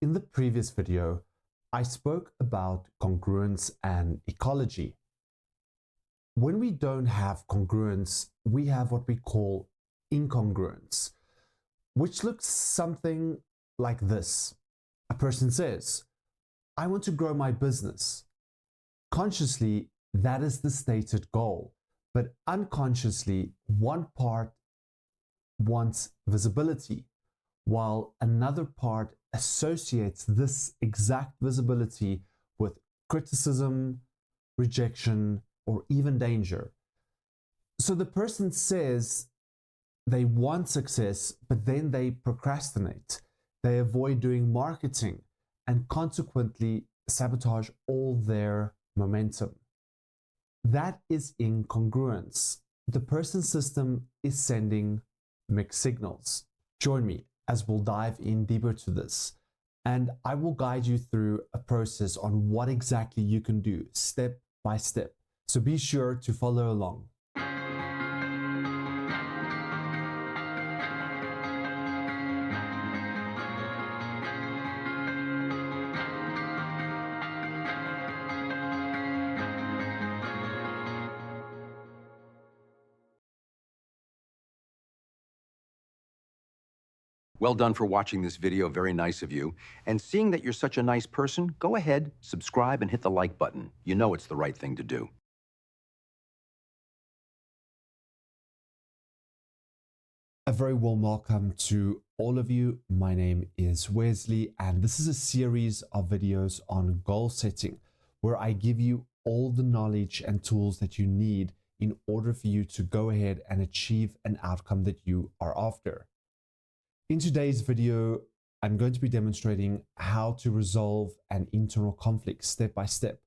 In the previous video, I spoke about congruence and ecology. When we don't have congruence, we have what we call incongruence, which looks something like this. A person says, I want to grow my business. Consciously, that is the stated goal, but unconsciously, one part wants visibility, while another part associates this exact visibility with criticism, rejection, or even danger. So the person says they want success, but then they procrastinate. They avoid doing marketing and consequently sabotage all their momentum. That is incongruence. The person's system is sending mixed signals. Join me as we'll dive in deeper to this, and I will guide you through a process on what exactly you can do step by step. So be sure to follow along. Well done for watching this video, very nice of you. And seeing that you're such a nice person, go ahead, subscribe and hit the like button. You know it's the right thing to do. A very warm welcome to all of you. My name is Wesley, and this is a series of videos on goal setting, where I give you all the knowledge and tools that you need in order for you to go ahead and achieve an outcome that you are after. In today's video, I'm going to be demonstrating how to resolve an internal conflict step by step.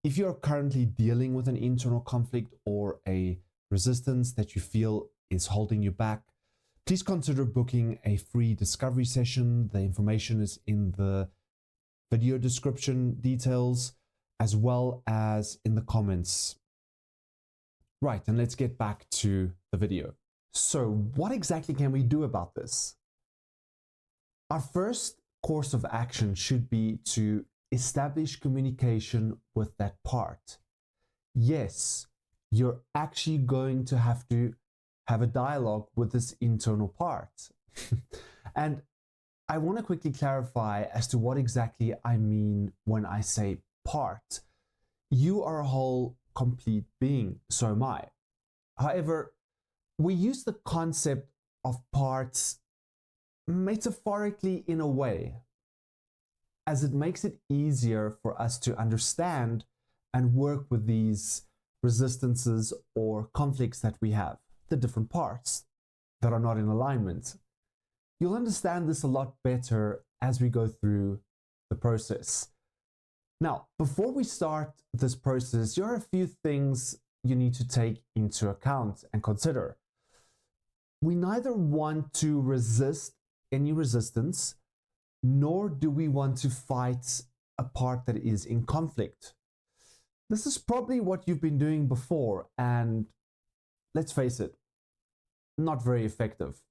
If you're currently dealing with an internal conflict or a resistance that you feel is holding you back, please consider booking a free discovery session. The information is in the video description details as well as in the comments. Right, and let's get back to the video. So what exactly can we do about this? Our first course of action should be to establish communication with that part. Yes, you're actually going to have a dialogue with this internal part. And I want to quickly clarify as to what exactly I mean when I say part. You are a whole, complete being, so am I. However, we use the concept of parts metaphorically in a way, as it makes it easier for us to understand and work with these resistances or conflicts that we have, the different parts that are not in alignment. You'll understand this a lot better as we go through the process. Now, before we start this process, there are a few things you need to take into account and consider. We neither want to resist any resistance, nor do we want to fight a part that is in conflict. This is probably what you've been doing before, and let's face it, not very effective.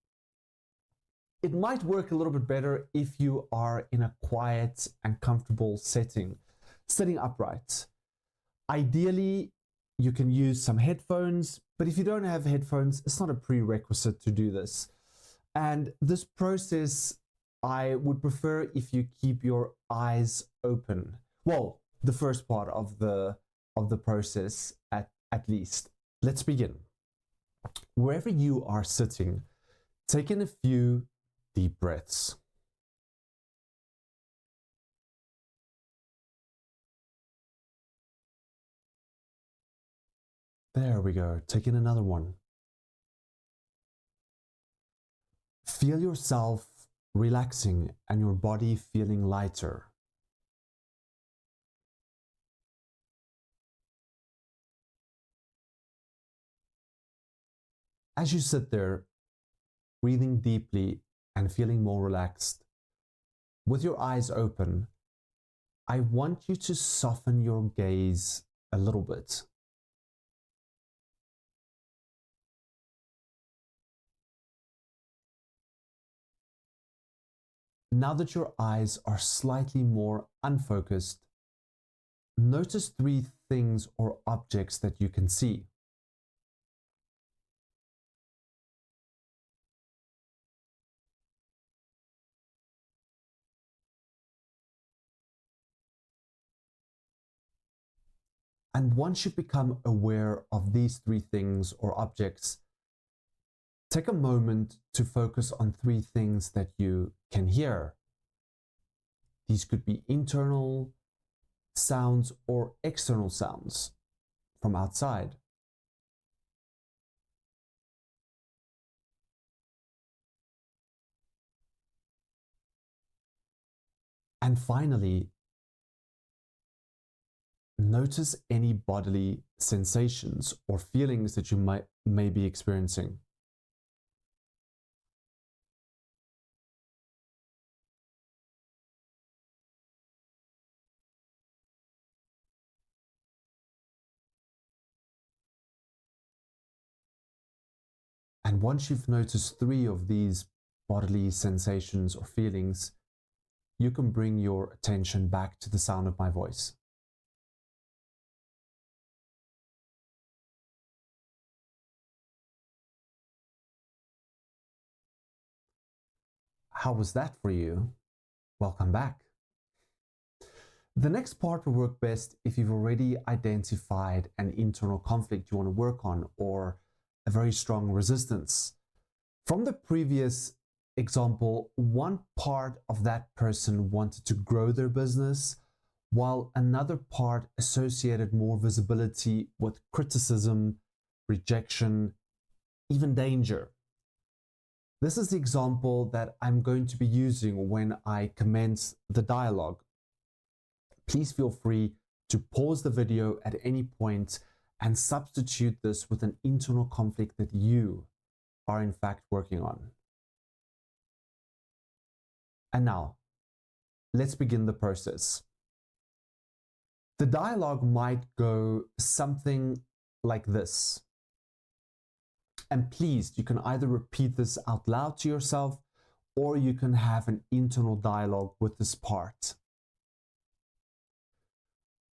It might work a little bit better if you are in a quiet and comfortable setting, sitting upright. Ideally, you can use some headphones, but if you don't have headphones, it's not a prerequisite to do this. And this process, I would prefer if you keep your eyes open. Well, the first part of the process at least. Let's begin. Wherever you are sitting, take in a few deep breaths. There we go. Take in another one. Feel yourself relaxing and your body feeling lighter. As you sit there, breathing deeply and feeling more relaxed, with your eyes open, I want you to soften your gaze a little bit. Now that your eyes are slightly more unfocused, notice three things or objects that you can see. And once you become aware of these three things or objects, take a moment to focus on three things that you can hear. These could be internal sounds or external sounds from outside. And finally, notice any bodily sensations or feelings that you may be experiencing. And once you've noticed three of these bodily sensations or feelings, you can bring your attention back to the sound of my voice. How was that for you? Welcome back. The next part will work best if you've already identified an internal conflict you want to work on or a very strong resistance. From the previous example, one part of that person wanted to grow their business, while another part associated more visibility with criticism, rejection, even danger. This is the example that I'm going to be using when I commence the dialogue. Please feel free to pause the video at any point and substitute this with an internal conflict that you are in fact working on. And now, let's begin the process. The dialogue might go something like this. And please, you can either repeat this out loud to yourself or you can have an internal dialogue with this part.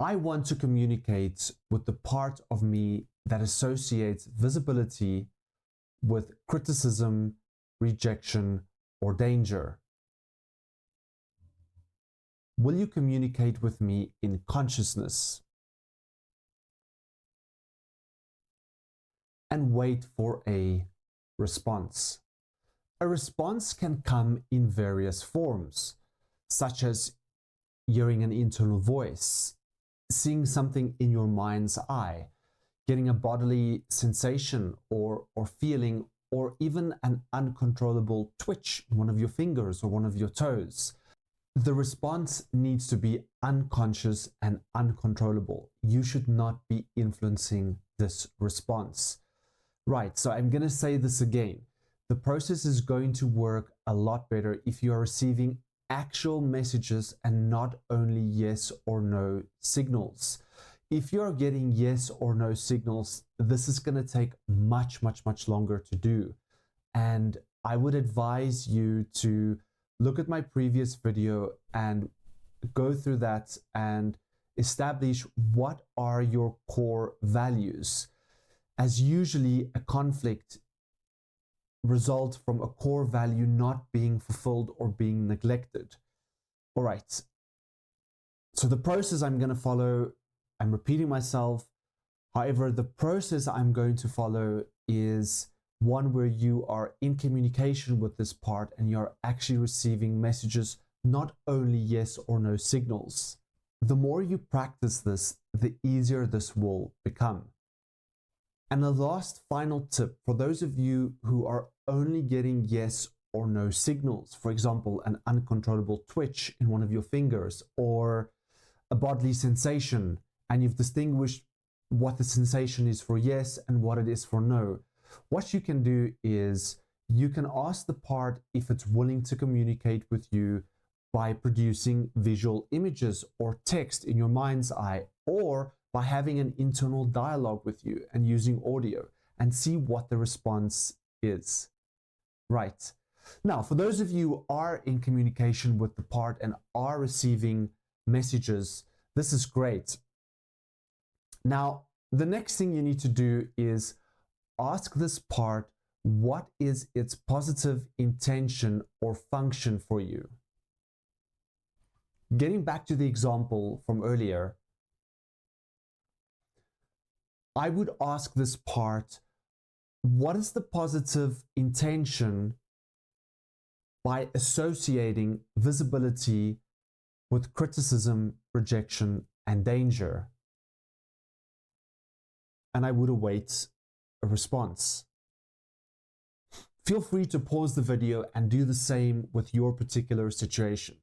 I want to communicate with the part of me that associates visibility with criticism, rejection, or danger. Will you communicate with me in consciousness? And wait for a response. A response can come in various forms, such as hearing an internal voice, seeing something in your mind's eye, getting a bodily sensation or feeling, or even an uncontrollable twitch in one of your fingers or one of your toes. The response needs to be unconscious and uncontrollable. You should not be influencing this response. Right, so I'm going to say this again. The process is going to work a lot better if you are receiving actual messages and not only yes or no signals. If you're getting yes or no signals, this is going to take much longer to do. And I would advise you to look at my previous video and go through that and establish what are your core values. As usually a conflict results from a core value not being fulfilled or being neglected. All right. So the process I'm going to follow, I'm repeating myself. However, the process I'm going to follow is one where you are in communication with this part and you're actually receiving messages, not only yes or no signals. The more you practice this, the easier this will become. And the last final tip for those of you who are only getting yes or no signals, for example, an uncontrollable twitch in one of your fingers or a bodily sensation, and you've distinguished what the sensation is for yes and what it is for no. What you can do is you can ask the part if it's willing to communicate with you by producing visual images or text in your mind's eye, or by having an internal dialogue with you and using audio, and see what the response is. Right. Now, for those of you who are in communication with the part and are receiving messages, this is great. Now, the next thing you need to do is ask this part, what is its positive intention or function for you? Getting back to the example from earlier, I would ask this part, what is the positive intention by associating visibility with criticism, rejection, and danger? And I would await a response. Feel free to pause the video and do the same with your particular situation.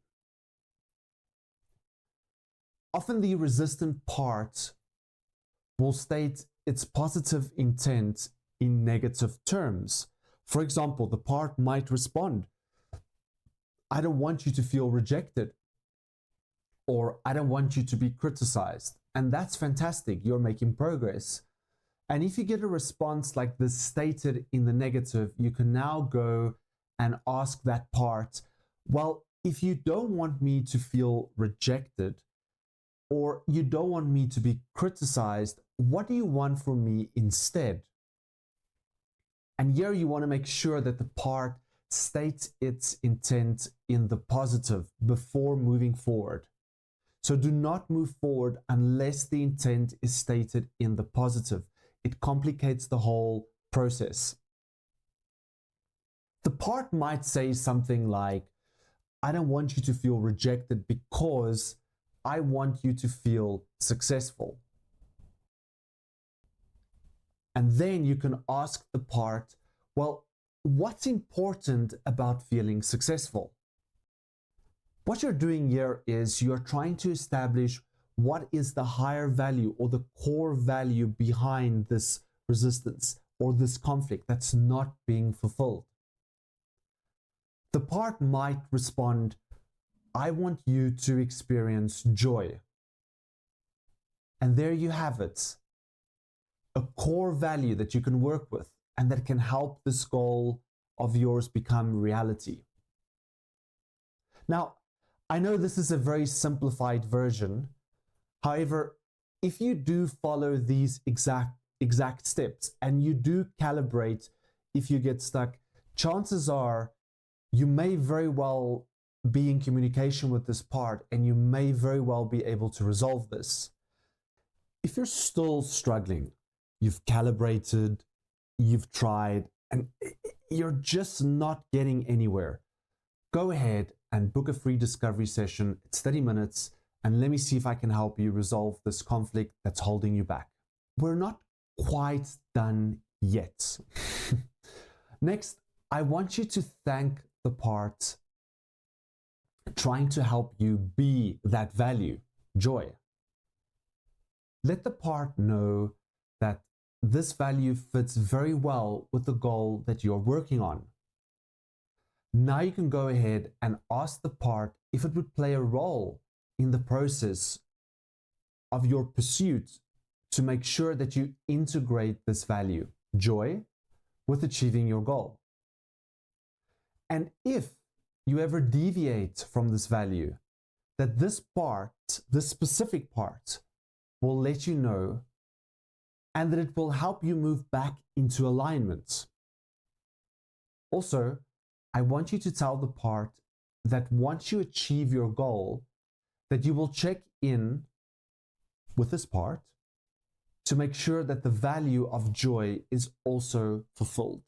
Often the resistant part will state its positive intent in negative terms. For example, the part might respond, I don't want you to feel rejected, or I don't want you to be criticized. And that's fantastic, you're making progress. And if you get a response like this stated in the negative, you can now go and ask that part, well, if you don't want me to feel rejected, or you don't want me to be criticized, what do you want from me instead? And here you want to make sure that the part states its intent in the positive before moving forward. So do not move forward unless the intent is stated in the positive. It complicates the whole process. The part might say something like, I don't want you to feel rejected because I want you to feel successful. And then you can ask the part, well, what's important about feeling successful? What you're doing here is you're trying to establish what is the higher value or the core value behind this resistance or this conflict that's not being fulfilled. The part might respond, I want you to experience joy. And there you have it. A core value that you can work with and that can help this goal of yours become reality. Now, I know this is a very simplified version. However, if you do follow these exact steps and you do calibrate if you get stuck, chances are you may very well be in communication with this part and you may very well be able to resolve this. If you're still struggling, you've calibrated, you've tried, and you're just not getting anywhere, go ahead and book a free discovery session. It's 30 minutes, and let me see if I can help you resolve this conflict that's holding you back. We're not quite done yet. Next, I want you to thank the part trying to help you be that value, joy. Let the part know that this value fits very well with the goal that you're working on. Now you can go ahead and ask the part if it would play a role in the process of your pursuit to make sure that you integrate this value, joy, with achieving your goal. And if you ever deviate from this value, that this part, this specific part, will let you know, and that it will help you move back into alignment. Also, I want you to tell the part that once you achieve your goal, that you will check in with this part to make sure that the value of joy is also fulfilled.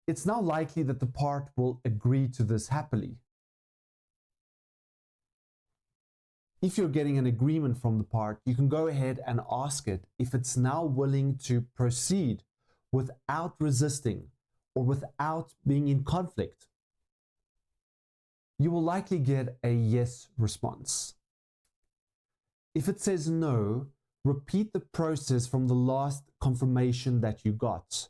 It's now likely that the part will agree to this happily. If you're getting an agreement from the part, you can go ahead and ask it if it's now willing to proceed without resisting or without being in conflict. You will likely get a yes response. If it says no, repeat the process from the last confirmation that you got.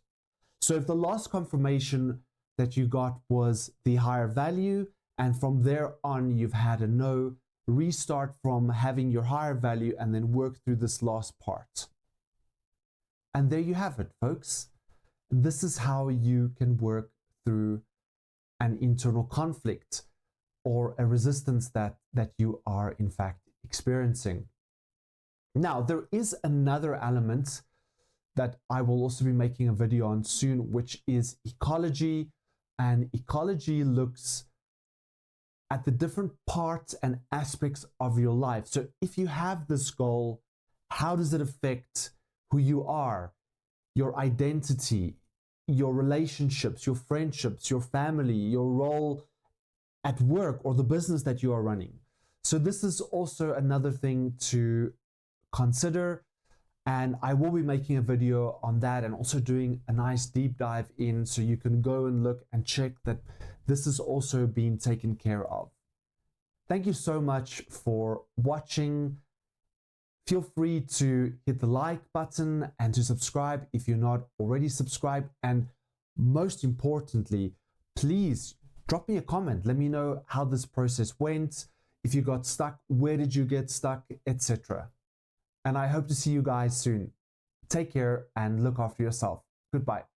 So if the last confirmation that you got was the higher value, and from there on you've had a no, restart from having your higher value and then work through this last part. And there you have it, folks. this is how you can work through an internal conflict or a resistance that you are in fact experiencing. Now, there is another element that I will also be making a video on soon, which is ecology. And ecology looks at the different parts and aspects of your life. So if you have this goal, how does it affect who you are, your identity, your relationships, your friendships, your family, your role at work, or the business that you are running? So this is also another thing to consider, and I will be making a video on that and also doing a nice deep dive in, so you can go and look and check that this is also being taken care of. Thank you so much for watching. Feel free to hit the like button and to subscribe if you're not already subscribed. And most importantly, please drop me a comment. Let me know how this process went. If you got stuck, where did you get stuck, etc. And I hope to see you guys soon. Take care and look after yourself. Goodbye.